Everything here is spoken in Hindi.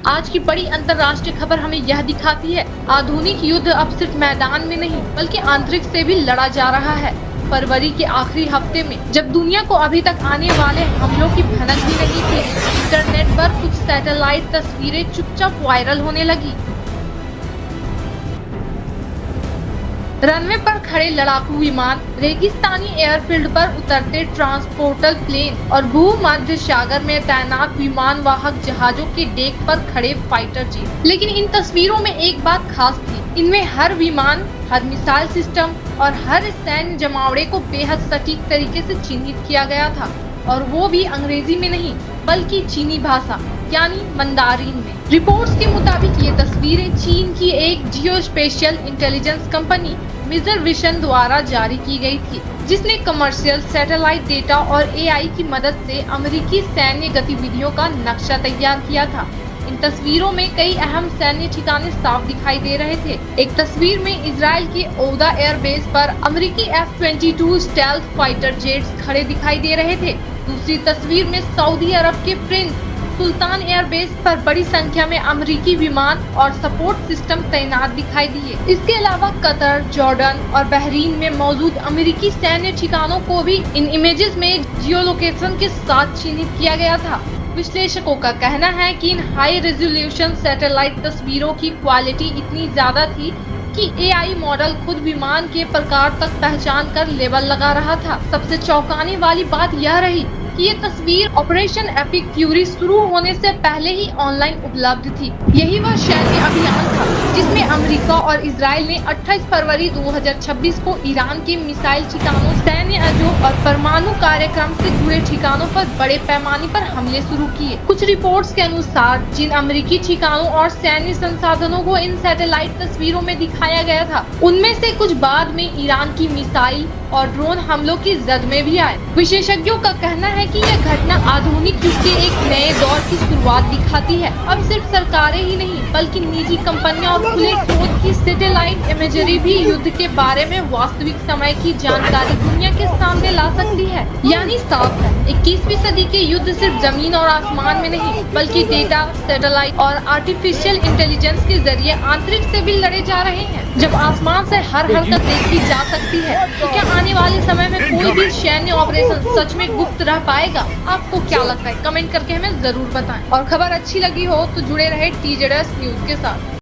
आज की बड़ी अंतर्राष्ट्रीय खबर हमें यह दिखाती है, आधुनिक युद्ध अब सिर्फ मैदान में नहीं बल्कि आंतरिक से भी लड़ा जा रहा है। फरवरी के आखिरी हफ्ते में जब दुनिया को अभी तक आने वाले हमलों की भनक भी नहीं थी, इंटरनेट पर कुछ सैटेलाइट तस्वीरें चुपचाप वायरल होने लगी। रनवे पर खड़े लड़ाकू विमान, रेगिस्तानी एयरफील्ड पर उतरते ट्रांसपोर्टर प्लेन और भूमध्य सागर में तैनात विमान वाहक जहाजों के डेक पर खड़े फाइटर जेट। लेकिन इन तस्वीरों में एक बात खास थी, इनमें हर विमान, हर मिसाइल सिस्टम और हर सैन्य जमावड़े को बेहद सटीक तरीके से चिन्हित किया गया था, और वो भी अंग्रेजी में नहीं बल्कि चीनी भाषा यानी मंदारिन में। रिपोर्ट्स के मुताबिक ये तस्वीरें चीन की एक geospatial intelligence company Mizar Vision द्वारा जारी की गई थी, जिसने कमर्शियल सैटेलाइट डेटा और एआई की मदद से अमेरिकी सैन्य गतिविधियों का नक्शा तैयार किया था। इन तस्वीरों में कई अहम सैन्य ठिकाने साफ दिखाई दे रहे थे। एक तस्वीर में इजराइल के ओदा एयरबेस पर अमेरिकी F-22 स्टेल्थ फाइटर जेट्स खड़े दिखाई दे रहे थे। दूसरी तस्वीर में सऊदी अरब के प्रिंस सुल्तान एयरबेस पर बड़ी संख्या में अमेरिकी विमान और सपोर्ट सिस्टम तैनात दिखाई दिए। इसके अलावा कतर, जॉर्डन और बहरीन में मौजूद अमेरिकी सैन्य ठिकानों को भी इन इमेजेस में जियो लोकेशन के साथ चिन्हित किया गया था। विश्लेषकों का कहना है कि इन हाई रेजोल्यूशन सैटेलाइट तस्वीरों की क्वालिटी इतनी ज्यादा थी कि एआई मॉडल खुद विमान के प्रकार तक पहचान कर लेबल लगा रहा था। सबसे चौंकाने वाली बात यह रही कि ये तस्वीर ऑपरेशन एपिक फ्यूरी शुरू होने से पहले ही ऑनलाइन उपलब्ध थी। यही वह सैन्य अभियान था जिसमें अमेरिका और इजराइल ने 28 फरवरी 2026 को ईरान के मिसाइल ठिकानों, सैन्य अड्डों और परमाणु कार्यक्रम से जुड़े ठिकानों पर बड़े पैमाने पर हमले शुरू किए। कुछ रिपोर्ट्स के अनुसार जिन अमेरिकी ठिकानों और सैन्य संसाधनों को इन सैटेलाइट तस्वीरों में दिखाया गया था, उनमें से कुछ बाद में ईरान की मिसाइल और ड्रोन हमलों की जद में भी आए। विशेषज्ञों का कहना है कि यह घटना आधुनिक युग के एक नए दौर की शुरुआत दिखाती है। अब सिर्फ सरकारें ही नहीं बल्कि निजी कंपनियां और खुले स्रोत की सैटेलाइट इमेजरी भी युद्ध के बारे में वास्तविक समय की जानकारी दुनिया के सामने ला सकती है। यानी साफ है, 21वीं सदी के युद्ध सिर्फ जमीन और आसमान में नहीं बल्कि डेटा, सैटेलाइट और आर्टिफिशियल इंटेलिजेंस के जरिए आंतरिक से भी लड़े जा रहे हैं। जब आसमान से हर हरकत देखी जा सकती है, तो क्या आने वाले समय में कोई भी सैन्य ऑपरेशन सच में गुप्त रह पाएगा? आपको क्या लगता है? कमेंट करके हमें जरूर बताएं। और खबर अच्छी लगी हो तो जुड़े रहे TZS न्यूज के साथ।